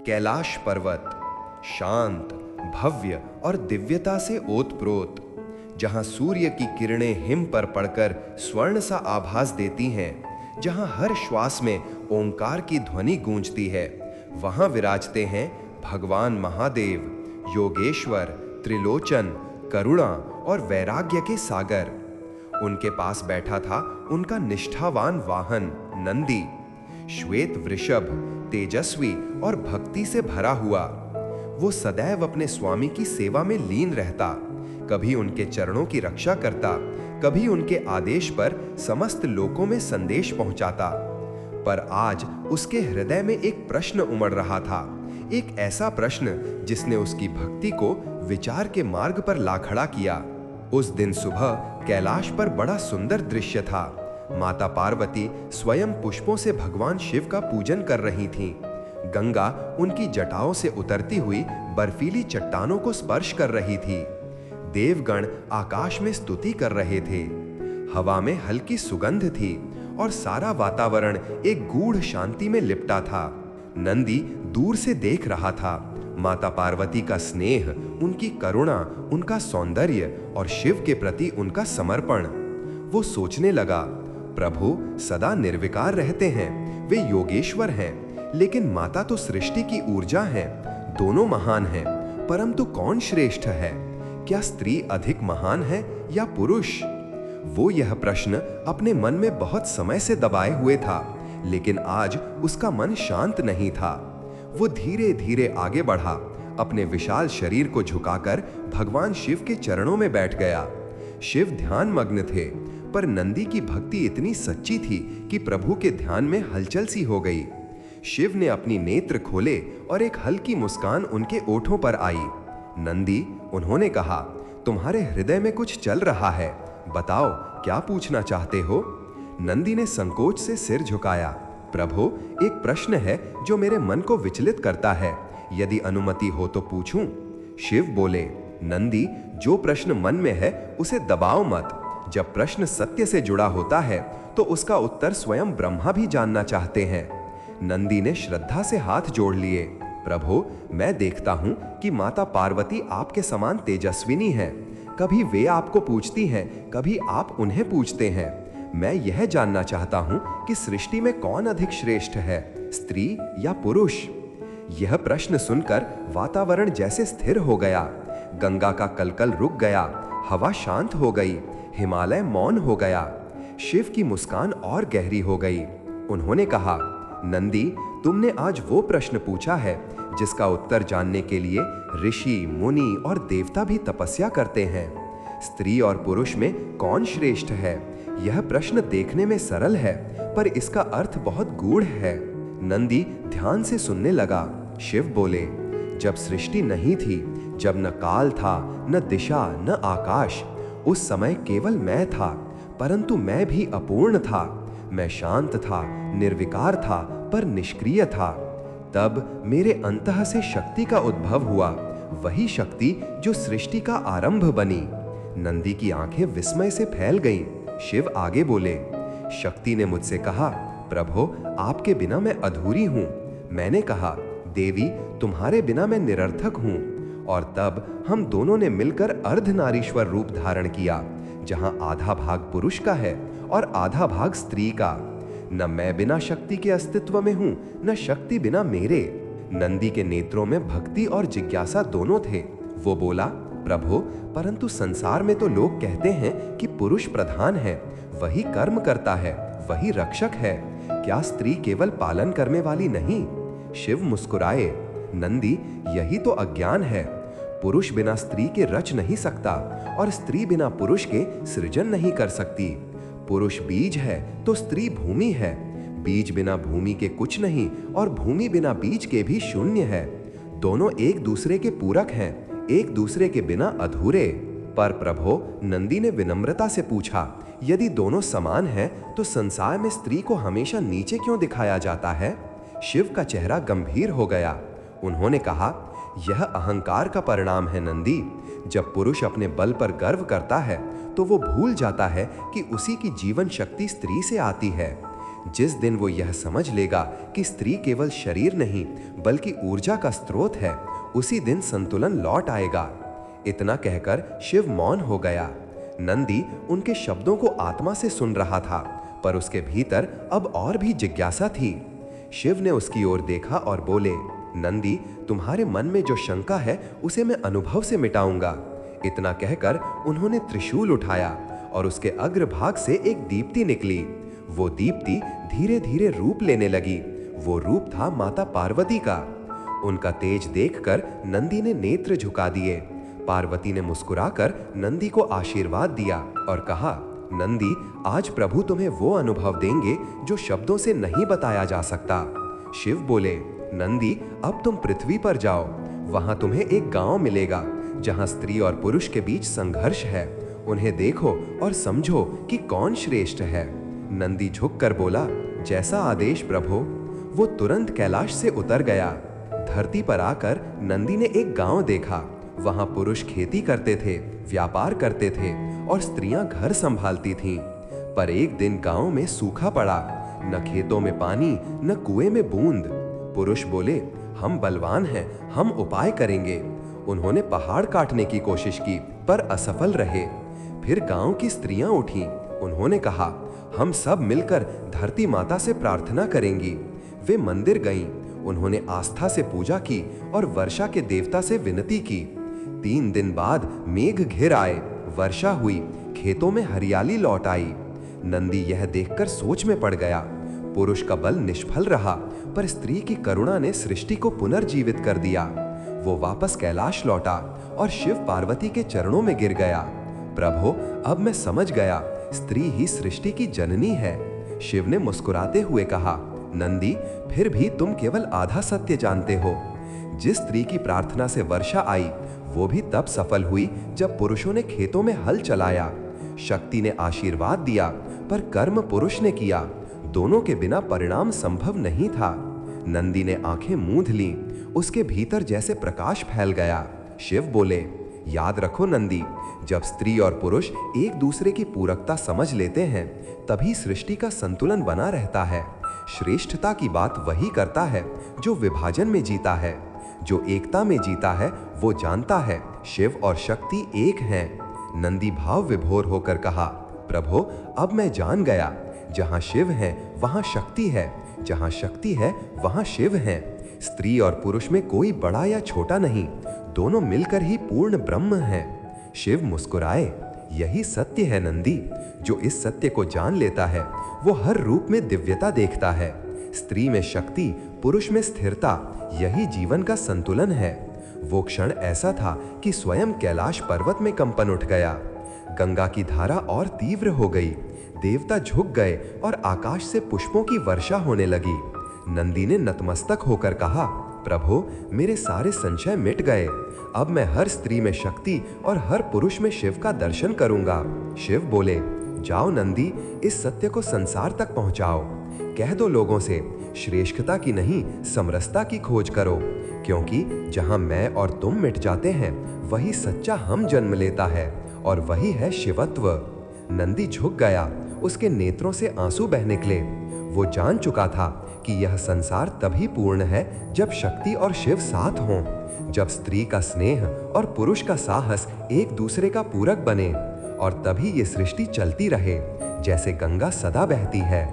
कैलाश पर्वत शांत, भव्य और दिव्यता से ओतप्रोत, जहां सूर्य की किरणें हिम पर पड़कर स्वर्ण सा आभास देती हैं, जहां हर श्वास में ओंकार की ध्वनि गूंजती है, वहां विराजते हैं भगवान महादेव, योगेश्वर, त्रिलोचन, करुणा और वैराग्य के सागर। उनके पास बैठा था उनका निष्ठावान वाहन नंदी, श्वेत वृषभ, तेजस्वी और भक्ति से भरा हुआ। वो सदैव अपने स्वामी की सेवा में लीन रहता, कभी उनके चरणों की रक्षा करता, कभी उनके आदेश पर समस्त लोकों में संदेश पहुंचाता। पर आज उसके हृदय में एक प्रश्न उमड़ रहा था, एक ऐसा प्रश्न जिसने उसकी भक्ति को विचार के मार्ग पर ला खड़ा किया। उस दिन सुबह कैलाश पर बड़ा सुंदर दृश्य था। माता पार्वती स्वयं पुष्पों से भगवान शिव का पूजन कर रही थीं। गंगा उनकी जटाओं से उतरती हुई बर्फीली चट्टानों को स्पर्श कर रही थी। देवगण आकाश में स्तुति कर रहे थे। हवा में हल्की सुगंध थी और सारा वातावरण एक गूढ़ शांति में लिपटा था। नंदी दूर से देख रहा था, माता पार्वती का स्नेह, उनकी करुणा, उनका सौंदर्य और शिव के प्रति उनका समर्पण। वो सोचने लगा, प्रभु सदा निर्विकार रहते हैं, वे योगेश्वर हैं, लेकिन माता तो सृष्टि की ऊर्जा हैं। दोनों महान हैं, परंतु कौन श्रेष्ठ है? क्या स्त्री अधिक महान है या पुरुष? वो यह प्रश्न अपने मन में बहुत समय से दबाए हुए था, लेकिन आज उसका मन शांत नहीं था। वो धीरे धीरे आगे बढ़ा, अपने विशाल शरीर को झुकाकर भगवान शिव के चरणों में बैठ गया। शिव ध्यान मग्न थे, पर नंदी की भक्ति इतनी सच्ची थी कि प्रभु के ध्यान में हलचल सी हो गई। शिव ने अपनी नेत्र खोले और एक हल्की मुस्कान उनके ओठों पर आई। नंदी, उन्होंने कहा, तुम्हारे हृदय में कुछ चल रहा है, बताओ क्या पूछना चाहते हो? नंदी ने संकोच से सिर झुकाया। प्रभु, एक प्रश्न है जो मेरे मन को विचलित करता है, यदि अनुमति हो तो पूछूं? शिव बोले, नंदी, जो प्रश्न मन में है उसे दबाओ मत। जब प्रश्न सत्य से जुड़ा होता है तो उसका उत्तर स्वयं ब्रह्मा भी जानना चाहते हैं। नंदी ने श्रद्धा से हाथ जोड़ लिए। प्रभु, मैं देखता हूं कि माता पार्वती आपके समान तेजस्विनी हैं। कभी वे आपको पूछती हैं, कभी आप उन्हें पूछते हैं। मैं यह जानना चाहता हूं कि सृष्टि में कौन अधिक श्रेष्ठ है, स्त्री या पुरुष? यह प्रश्न सुनकर वातावरण जैसे स्थिर हो गया। गंगा का कलकल रुक गया, हवा शांत हो गई, हिमालय मौन हो गया। शिव की मुस्कान और गहरी हो गई। उन्होंने कहा, नंदी, तुमने आज वो प्रश्न पूछा है जिसका उत्तर जानने के लिए ऋषि, मुनि और देवता भी तपस्या करते हैं। स्त्री और पुरुष में कौन श्रेष्ठ है? यह प्रश्न देखने में सरल है, पर इसका अर्थ बहुत गूढ़ है। नंदी ध्यान से सुनने लगा। शिव बोले, जब सृष्टि नहीं थी, जब न काल था, न दिशा, न आकाश, उस समय केवल मैं था, परंतु मैं भी अपूर्ण था। मैं शांत था, निर्विकार था, पर निष्क्रिय था। तब मेरे अंतः से शक्ति का उद्भव हुआ, वही शक्ति जो सृष्टि का आरंभ बनी। नंदी की आंखें विस्मय से फैल गईं। शिव आगे बोले, शक्ति ने मुझसे कहा, प्रभु, आपके बिना मैं अधूरी हूं। मैंने कहा, देवी, तुम्हारे बिना मैं निरर्थक हूं। और तब हम दोनों ने मिलकर अर्धनारीश्वर रूप धारण किया, जहां आधा भाग पुरुष का है और आधा भाग स्त्री का। न मैं बिना शक्ति के अस्तित्व में हूं, न शक्ति बिना मेरे। नंदी के नेत्रों में भक्ति और जिज्ञासा दोनों थे। वो बोला, प्रभु, परंतु संसार में तो लोग कहते हैं कि पुरुष प्रधान है, वही कर्म करता है, वही रक्षक है। क्या स्त्री केवल पालन करने वाली नहीं? शिव मुस्कुराए। नंदी, यही तो अज्ञान है। पुरुष बिना स्त्री के रच नहीं सकता और स्त्री बिना पुरुष के सृजन नहीं कर सकती। पुरुष बीज है तो स्त्री भूमि है। बीज बिना भूमि के कुछ नहीं और भूमि बिना बीज के भी शून्य है। दोनों एक दूसरे के पूरक हैं, एक दूसरे के बिना अधूरे। पर प्रभु, नंदी ने विनम्रता से पूछा, यदि दोनों समान हैं तो संसार में स्त्री को हमेशा नीचे क्यों दिखाया जाता है? शिव का चेहरा गंभीर हो गया। उन्होंने कहा, यह अहंकार का परिणाम है नंदी। जब पुरुष अपने बल पर गर्व करता है तो वो भूल जाता है कि उसी की जीवन शक्ति स्त्री से आती है। जिस दिन वो यह समझ लेगा कि स्त्री केवल शरीर नहीं बल्कि ऊर्जा का स्रोत है, उसी दिन संतुलन लौट आएगा। इतना कहकर शिव मौन हो गया। नंदी उनके शब्दों को आत्मा से सुन रहा था, पर उसके भीतर अब और भी जिज्ञासा थी। शिव ने उसकी ओर देखा और बोले, नंदी, तुम्हारे मन में जो शंका है उसे मैं अनुभव से मिटाऊंगा। इतना कहकर उन्होंने त्रिशूल उठाया और उसके अग्रभाग से एक दीप्ति निकली। वो दीप्ति धीरे धीरे रूप लेने लगी। वो रूप था माता पार्वती का। उनका तेज देखकर नंदी ने नेत्र झुका दिए। पार्वती ने मुस्कुराकर नंदी को आशीर्वाद दिया और कहा, नंदी, आज प्रभु तुम्हें वो अनुभव देंगे जो शब्दों से नहीं बताया जा सकता। शिव बोले, नंदी, अब तुम पृथ्वी पर जाओ। वहां तुम्हें एक गांव मिलेगा जहां स्त्री और पुरुष के बीच संघर्ष है। उन्हें देखो और समझो कि कौन श्रेष्ठ है। नंदी झुककर बोला, जैसा आदेश प्रभु। वो तुरंत कैलाश से उतर गया। धरती पर आकर नंदी ने एक गांव देखा। वहां पुरुष खेती करते थे, व्यापार करते थे और स्त्रियां घर संभालती थीं। पर एक दिन गांव में सूखा पड़ा, न खेतों में पानी न कुएं में बूंद। पुरुष बोले, हम बलवान हैं, हम उपाय करेंगे। उन्होंने पहाड़ काटने की कोशिश की पर असफल रहे। फिर गांव की स्त्रियां उठीं। उन्होंने कहा, हम सब मिलकर धरती माता से प्रार्थना करेंगी। वे मंदिर गईं। उन्होंने आस्था से पूजा की और वर्षा के देवता से विनती की। 3 दिन बाद मेघ घिर आए, वर्षा हुई, खेतों में हरियाली लौट आई। नंदी यह देखकर सोच में पड़ गया। पुरुष का बल निष्फल रहा, पर स्त्री की करुणा ने सृष्टि को पुनर्जीवित कर दिया। वो वापस कैलाश लौटा और शिव पार्वती के चरणों में गिर गया। प्रभु, अब मैं समझ गया, स्त्री ही सृष्टि की जननी है। शिव ने मुस्कुराते हुए कहा, नंदी, फिर भी तुम केवल आधा सत्य जानते हो। जिस स्त्री की प्रार्थना से वर्षा आई, वो भी तब सफल हुई जब पुरुषों ने खेतों में हल चलाया। शक्ति ने आशीर्वाद दिया, पर कर्म पुरुष ने किया। दोनों के बिना परिणाम संभव नहीं था। नंदी ने आंखें मूंद लीं। उसके भीतर जैसे प्रकाश फैल गया। शिव बोले, याद रखो नंदी, जब स्त्री और पुरुष एक दूसरे की पूरकता समझ लेते हैं, तभी सृष्टि का संतुलन बना रहता है। श्रेष्ठता की बात वही करता है जो विभाजन में जीता है। जो एकता में जीता है वो जानता है शिव और शक्ति एक हैं। नंदी भाव विभोर होकर कहा, प्रभु, अब मैं जान गया, जहां शिव है वहां शक्ति है, जहां शक्ति है वहां शिव है। स्त्री और पुरुष में कोई बड़ा या छोटा नहीं, दोनों मिलकर ही पूर्ण ब्रह्म हैं। शिव मुस्कुराए, यही सत्य है नंदी। जो इस सत्य को जान लेता है वो हर रूप में दिव्यता देखता है। स्त्री में शक्ति, पुरुष में स्थिरता, यही जीवन का संतुलन है। वो क्षण ऐसा था कि स्वयं कैलाश पर्वत में कंपन उठ गया। गंगा की धारा और तीव्र हो गई। देवता झुक गए और आकाश से पुष्पों की वर्षा होने लगी। नंदी ने नतमस्तक होकर कहा, प्रभु, मेरे सारे संशय मिट गए। अब मैं हर स्त्री में शक्ति और हर पुरुष में शिव का दर्शन करूंगा। शिव बोले, जाओ नंदी, इस सत्य को संसार तक पहुंचाओ। कह दो लोगों से, श्रेष्ठता की नहीं समरसता की खोज करो, क्योंकि जहां मैं और तुम मिट जाते हैं, वही सच्चा हम जन्म लेता है और वही है शिवत्व। नंदी झुक गया। उसके नेत्रों से आंसू बह निकले। वो जान चुका था कि यह संसार तभी पूर्ण है जब शक्ति और शिव साथ हों, जब स्त्री का स्नेह और पुरुष का साहस एक दूसरे का पूरक बने, और तभी ये सृष्टि चलती रहे जैसे गंगा सदा बहती है।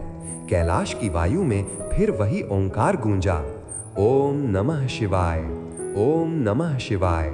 कैलाश की वायु में फिर वही ओंकार गूंजा, ओम नमः शिवाय, ओम नमः शिवाय।